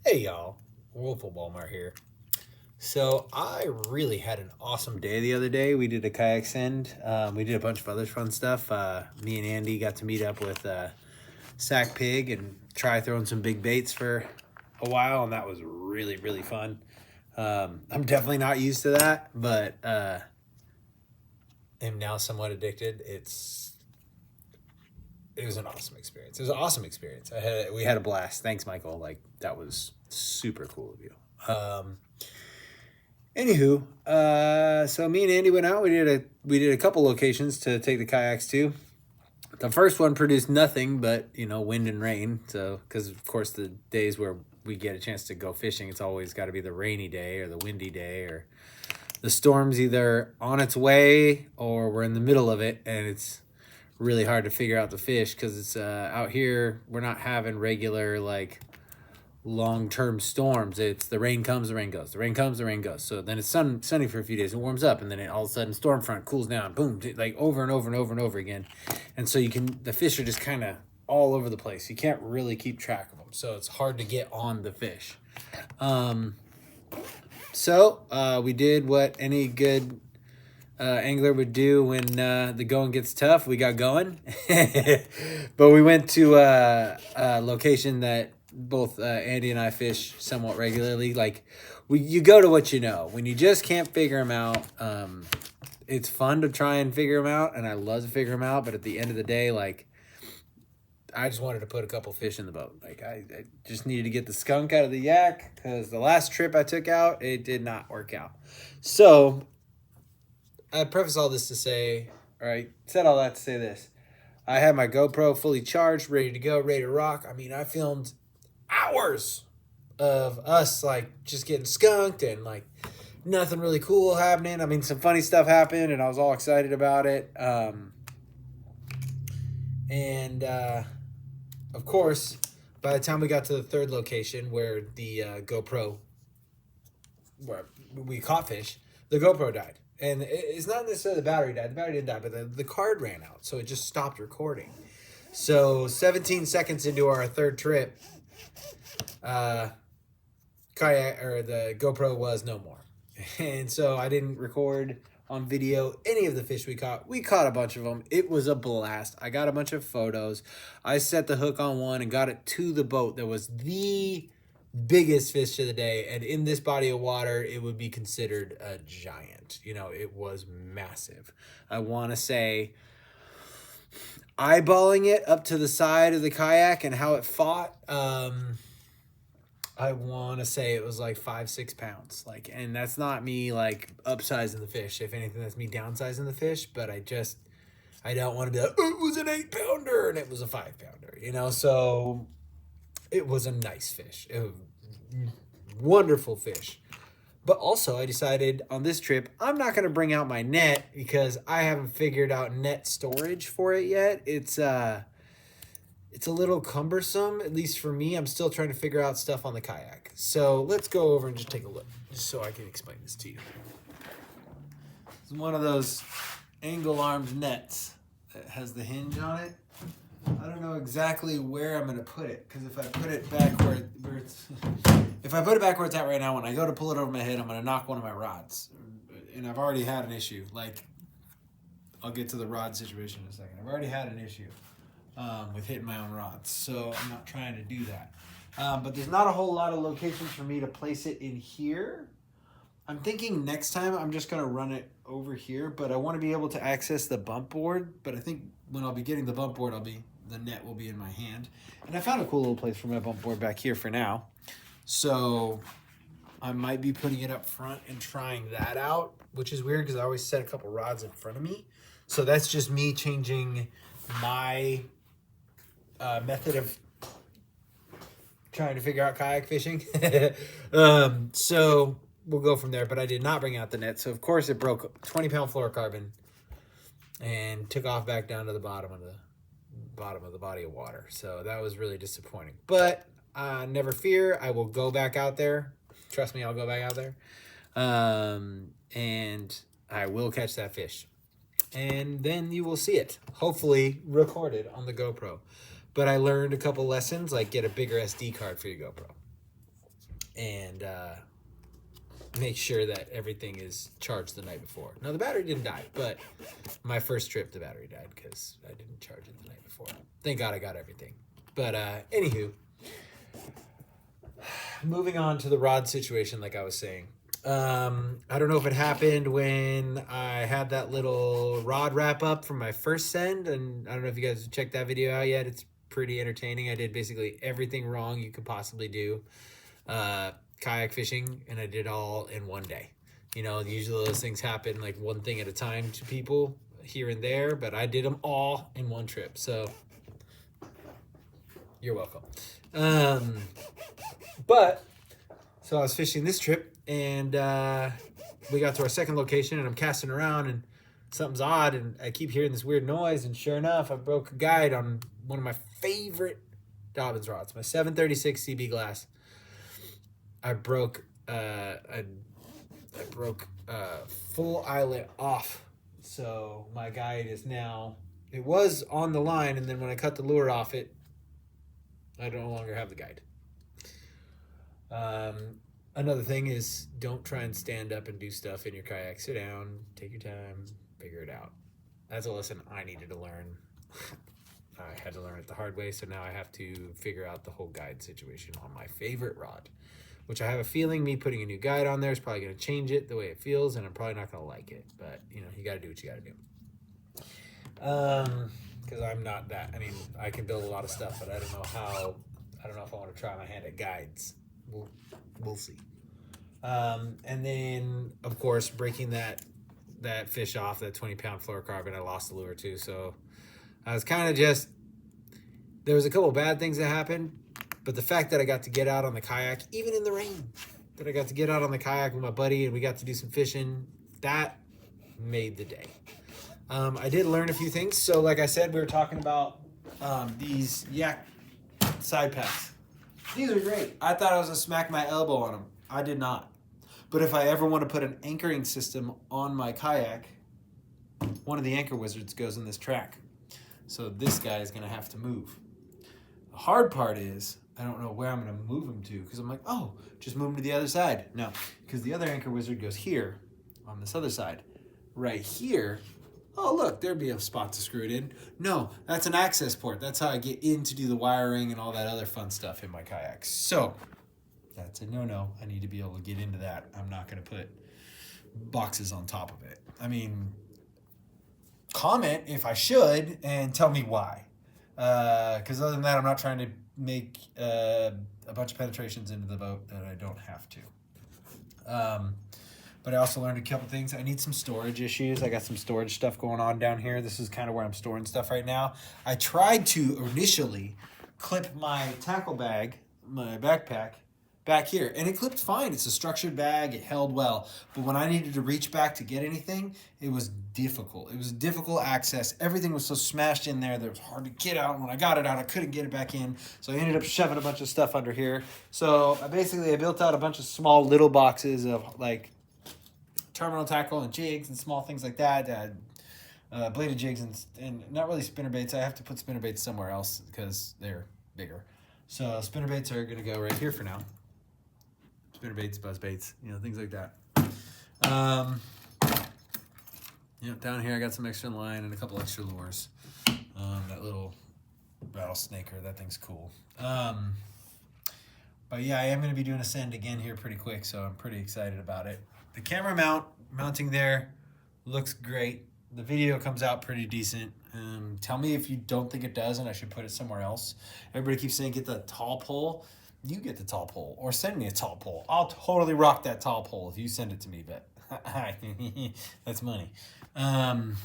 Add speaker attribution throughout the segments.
Speaker 1: Hey y'all, Wolf of Walmart here. So I really had an awesome day the other day. We did a kayak send. We did a bunch of other fun stuff. Me and Andy got to meet up with Sack Pig and try throwing some big baits for a while, and that was really fun. I'm definitely not used to that, but am now somewhat addicted. It was an awesome experience. It was an awesome experience. We had a blast. Thanks, Michael. Like that was super cool of you. Anywho, so me and Andy went out. We did a couple locations to take the kayaks to. The first one produced nothing but wind and rain. So because of course the days where we get a chance to go fishing, it's always got to be the rainy day or the windy day or the storm's either on its way or we're in the middle of it, and it's really hard to figure out the fish because it's out here we're not having regular like long-term storms. It's the rain comes, the rain goes, the rain comes, the rain goes. So then it's sunny for a few days, it warms up, and then all of a sudden storm front cools down, boom, like over and over and over and over again. And so the fish are just kind of all over the place. You can't really keep track of them, so it's hard to get on the fish. So we did what any good angler would do when the going gets tough. We got going, but we went to a location that both Andy and I fish somewhat regularly. Like you go to what you know. When you just can't figure them out, it's fun to try and figure them out, and I love to figure them out. But at the end of the day, like I just wanted to put a couple fish in the boat. Like I just needed to get the skunk out of the yak because the last trip I took out, it did not work out. So I preface all this to say, all right, said all that to say this. I had my GoPro fully charged, ready to go, ready to rock. I mean, I filmed hours of us like just getting skunked and like nothing really cool happening. I mean, some funny stuff happened and I was all excited about it. And of course, by the time we got to the third location where the GoPro, where we caught fish, the GoPro died. And it's not necessarily the battery died. The battery didn't die, but the card ran out. So it just stopped recording. So 17 seconds into our third trip, kayak or the GoPro was no more. And so I didn't record on video any of the fish we caught. We caught a bunch of them. It was a blast. I got a bunch of photos. I set the hook on one and got it to the boat that was the biggest fish of the day, and in this body of water it would be considered a giant. It was massive. I want to say eyeballing it up to the side of the kayak and how it fought, I want to say it was like 5-6 pounds, like, and that's not me like upsizing the fish. If anything, that's me downsizing the fish. But I don't want to be like, oh, it was an 8-pounder and it was a 5-pounder, so it was a nice fish. It was wonderful fish. But also I decided on this trip, I'm not going to bring out my net because I haven't figured out net storage for it yet. It's a little cumbersome, at least for me. I'm still trying to figure out stuff on the kayak. So let's go over and just take a look, just so I can explain this to you. It's one of those angle-armed nets that has the hinge on it. I don't know exactly where I'm going to put it, because if I put it back where it's at right now, when I go to pull it over my head, I'm going to knock one of my rods. And I've already had an issue. Like, I'll get to the rod situation in a second. I've already had an issue with hitting my own rods, so I'm not trying to do that. But there's not a whole lot of locations for me to place it in here. I'm thinking next time I'm just going to run it over here, but I want to be able to access the bump board. But I think when I'll be getting the bump board, the net will be in my hand. And I found a cool little place for my bump board back here for now. So I might be putting it up front and trying that out, which is weird because I always set a couple rods in front of me. So that's just me changing my method of trying to figure out kayak fishing. So we'll go from there, but I did not bring out the net. So of course it broke 20-pound fluorocarbon and took off back down to the bottom of the body of water. So that was really disappointing, but never fear. I will go back out there. Trust me, I'll go back out there. And I will catch that fish. And then you will see it, hopefully recorded on the GoPro. But I learned a couple lessons, like get a bigger SD card for your GoPro. and make sure that everything is charged the night before. Now, the battery didn't die, but my first trip, the battery died because I didn't charge it the night before. Thank God I got everything. But anywho, moving on to the rod situation, like I was saying. I don't know if it happened when I had that little rod wrap up from my first send, and I don't know if you guys have checked that video out yet. It's pretty entertaining. I did basically everything wrong you could possibly do kayak fishing, and I did all in one day. You know, usually those things happen like one thing at a time to people here and there, but I did them all in one trip. So you're welcome. So I was fishing this trip, and we got to our second location, and I'm casting around, and something's odd, and I keep hearing this weird noise, and sure enough, I broke a guide on one of my favorite Dobbins rods, my 736 CB glass. I broke full eyelet off, so my guide is now, it was on the line, and then when I cut the lure off it, I no longer have the guide. Another thing is, don't try and stand up and do stuff in your kayak. Sit down, take your time, figure it out. That's a lesson I needed to learn. I had to learn it the hard way, so now I have to figure out the whole guide situation on my favorite rod, which I have a feeling me putting a new guide on there is probably going to change it the way it feels, and I'm probably not going to like it. But, you know, you got to do what you got to do. Because I'm not that. I mean, I can build a lot of stuff, but I don't know if I want to try my hand at guides. We'll see. And then, of course, breaking that fish off, that 20-pound fluorocarbon, I lost the lure too. So I was kind of just, there was a couple bad things that happened, but the fact that I got to get out on the kayak, even in the rain, that I got to get out on the kayak with my buddy and we got to do some fishing, that made the day. I did learn a few things. So like I said, we were talking about these yak side packs. These are great. I thought I was going to smack my elbow on them. I did not. But if I ever want to put an anchoring system on my kayak, one of the anchor wizards goes in this track. So this guy is going to have to move. The hard part is, I don't know where I'm going to move him to, because I'm like, oh, just move him to the other side. No, because the other anchor wizard goes here on this other side. Right here, oh, look, there'd be a spot to screw it in. No, that's an access port. That's how I get in to do the wiring and all that other fun stuff in my kayak. So that's a no-no. I need to be able to get into that. I'm not going to put boxes on top of it. I mean, comment if I should and tell me why. Because other than that, I'm not trying to make a bunch of penetrations into the boat that I don't have to. But I also learned a couple things. I need some storage issues. I got some storage stuff going on down here. This is kind of where I'm storing stuff right now. I tried to initially clip my tackle bag, my backpack, back here, and it clipped fine. It's a structured bag. It held well. But when I needed to reach back to get anything, it was difficult. It was difficult access. Everything was so smashed in there that it was hard to get out. When I got it out, I couldn't get it back in. So I ended up shoving a bunch of stuff under here. So I built out a bunch of small little boxes of like terminal tackle and jigs and small things like that. Bladed jigs and not really spinner baits. I have to put spinner baits somewhere else because they're bigger. So spinner baits are going to go right here for now. Spinner baits, buzz baits, things like that. Down here I got some extra line and a couple extra lures. That little rattlesnaker, that thing's cool. But yeah, I am going to be doing a send again here pretty quick, so I'm pretty excited about it. The camera mounting there looks great. The video comes out pretty decent. Tell me if you don't think it does and I should put it somewhere else. Everybody keeps saying get the tall pole. You get the tall pole or send me a tall pole. I'll totally rock that tall pole if you send it to me, but that's money. And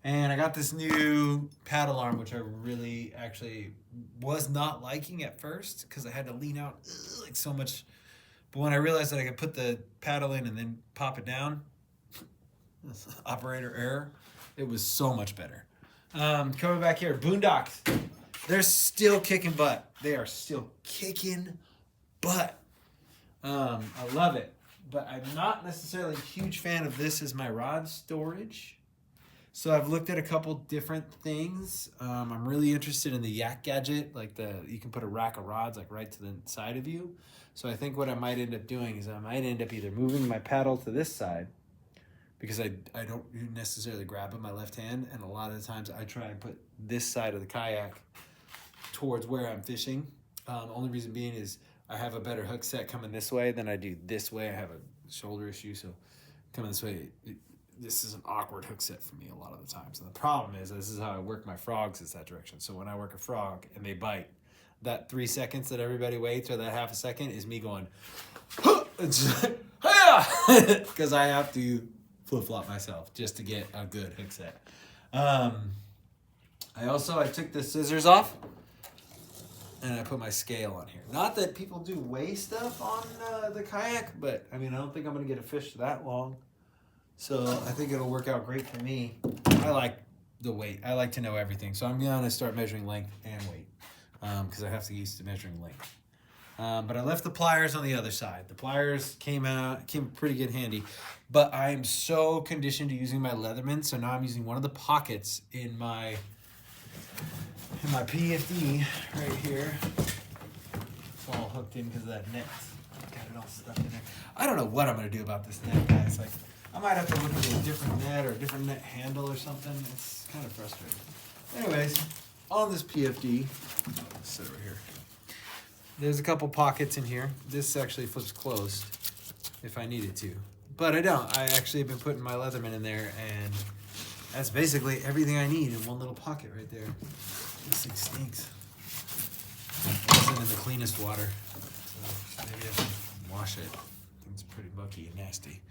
Speaker 1: I got this new paddle arm, which I really actually was not liking at first because I had to lean out like so much. But when I realized that I could put the paddle in and then pop it down, operator error, it was so much better. Coming back here, Boondocks. They're still kicking butt. They are still kicking butt. I love it. But I'm not necessarily a huge fan of this as my rod storage. So I've looked at a couple different things. I'm really interested in the Yak gadget, like you can put a rack of rods like right to the side of you. So I think what I might end up doing is I might end up either moving my paddle to this side, because I don't necessarily grab with my left hand, and a lot of the times I try and put this side of the kayak towards where I'm fishing. Only reason being is I have a better hook set coming this way than I do this way. I have a shoulder issue, so coming this way, this is an awkward hook set for me a lot of the times. And the problem is, this is how I work my frogs, is that direction. So when I work a frog and they bite, that 3 seconds that everybody waits, or that half a second, is me going, because I have to flip-flop myself just to get a good hook set. I took the scissors off and I put my scale on here. Not that people do weigh stuff on the kayak, but I mean, I don't think I'm gonna get a fish that long. So I think it'll work out great for me. I like the weight. I like to know everything. So I'm gonna start measuring length and weight, because I have to get used to measuring length. But I left the pliers on the other side. The pliers came pretty good handy, but I'm so conditioned to using my Leatherman, so now I'm using one of the pockets in my PFD right here. It's all hooked in because of that net. Got it all stuck in there. I don't know what I'm gonna do about this net, guys. Like, I might have to look at a different net or a different net handle or something. It's kind of frustrating. Anyways, on this PFD, let's sit over here. There's a couple pockets in here. This actually flips closed if I needed to, but I don't. I actually have been putting my Leatherman in there, and that's basically everything I need in one little pocket right there. This thing stinks. It wasn't in the cleanest water, so maybe I should wash it. I think it's pretty mucky and nasty.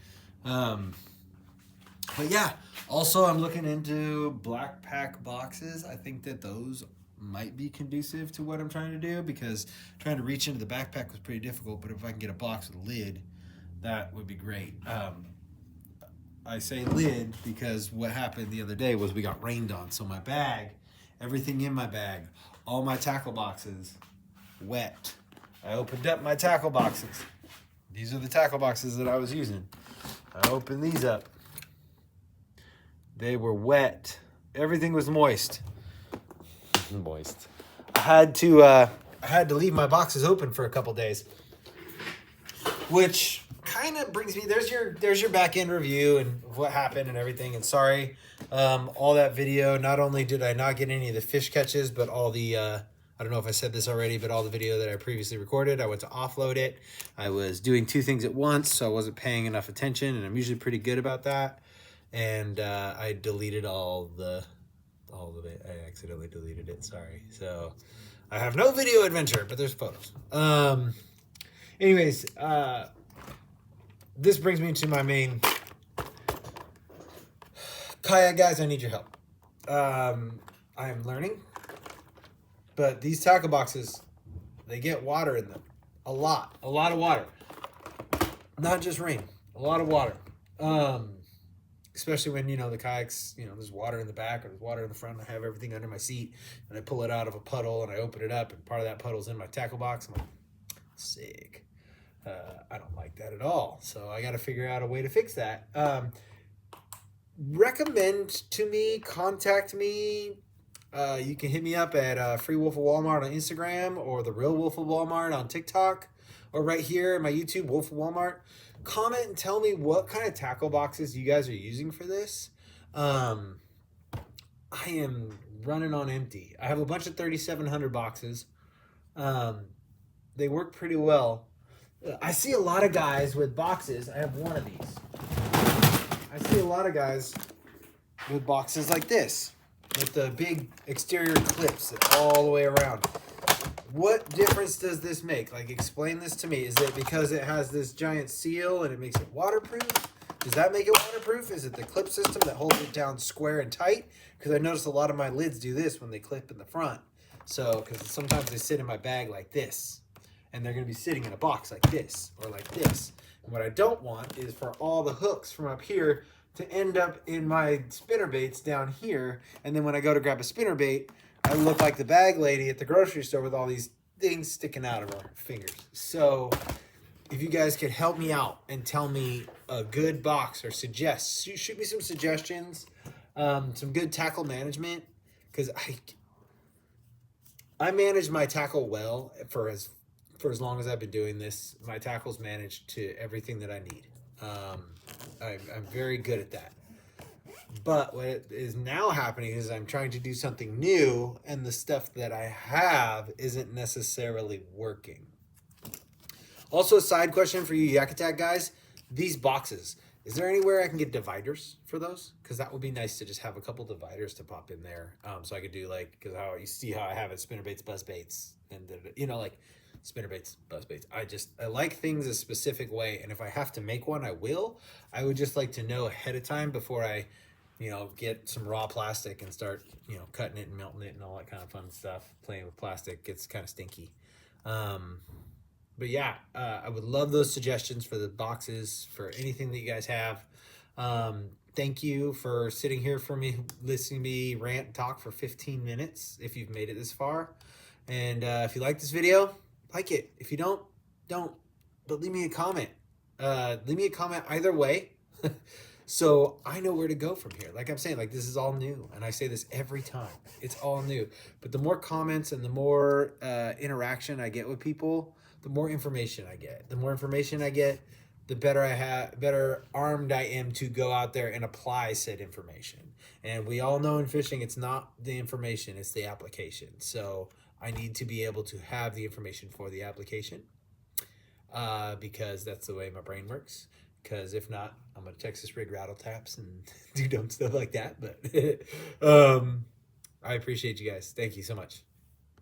Speaker 1: But yeah, also I'm looking into black pack boxes. I think that those might be conducive to what I'm trying to do, because trying to reach into the backpack was pretty difficult, but if I can get a box with a lid, that would be great. I say lid because what happened the other day was we got rained on, so my bag, everything in my bag, all my tackle boxes, wet. I opened up my tackle boxes. These are the tackle boxes that I was using. I opened these up. They were wet. Everything was moist. Moist. I had to leave my boxes open for a couple days, which kind of brings me, there's your back end review and what happened and everything. And sorry, all that video, not only did I not get any of the fish catches, but all the I don't know if I said this already, but all the video that I previously recorded, I went to offload it. I was doing 2 things at once, so I wasn't paying enough attention, and I'm usually pretty good about that. And I deleted all of it. I accidentally deleted it, sorry. So I have no video adventure, but there's photos. Anyways, this brings me to my main kayak, guys. I need your help. I am learning, but these tackle boxes, they get water in them. A lot of water. Not just rain, a lot of water. Especially when, the kayaks, there's water in the back or there's water in the front. I have everything under my seat, and I pull it out of a puddle and I open it up, and part of that puddle's in my tackle box. I'm like, sick. I don't like that at all. So I got to figure out a way to fix that. Recommend to me, contact me. You can hit me up at Free Wolf of Walmart on Instagram, or The Real Wolf of Walmart on TikTok, or right here in my YouTube, Wolf of Walmart. Comment and tell me what kind of tackle boxes you guys are using for this. I am running on empty. I have a bunch of 3,700 boxes. They work pretty well. I see a lot of guys with boxes. I have one of these. I see a lot of guys with boxes like this, with the big exterior clips all the way around. What difference does this make? Like, explain this to me. Is it because it has this giant seal and it makes it waterproof? Does that make it waterproof? Is it the clip system that holds it down square and tight? Because I noticed a lot of my lids do this when they clip in the front. So, because sometimes they sit in my bag like this, and they're going to be sitting in a box like this or like this. And what I don't want is for all the hooks from up here to end up in my spinner baits down here. And then when I go to grab a spinner bait, I look like the bag lady at the grocery store with all these things sticking out of her fingers. So if you guys could help me out and tell me a good box, or shoot me some suggestions. Some good tackle management, because I manage my tackle well for as long as I've been doing this. My tackle's managed to everything that I need. I'm very good at that. But what is now happening is I'm trying to do something new, and the stuff that I have isn't necessarily working. Also, a side question for you Yak Attack guys: these boxes. Is there anywhere I can get dividers for those? Because that would be nice to just have a couple dividers to pop in there, so I could do like, because how you see how I have it: spinner baits, buzz baits, and like spinner baits, buzz baits. I like things a specific way, and if I have to make one, I will. I would just like to know ahead of time before I, get some raw plastic and start, cutting it and melting it and all that kind of fun stuff. Playing with plastic gets kind of stinky. But yeah, I would love those suggestions for the boxes, for anything that you guys have. Thank you for sitting here for me, listening to me rant and talk for 15 minutes, if you've made it this far. And if you like this video, like it. If you don't. But leave me a comment. Leave me a comment either way. So I know where to go from here. Like I'm saying, like, this is all new. And I say this every time. It's all new. But the more comments and the more interaction I get with people, the more information I get. The more information I get, the better armed I am to go out there and apply said information. And we all know in fishing, it's not the information, it's the application. So I need to be able to have the information for the application, because that's the way my brain works. Because if not, I'm going to Texas rig rattle taps and do dumb stuff like that. But I appreciate you guys. Thank you so much.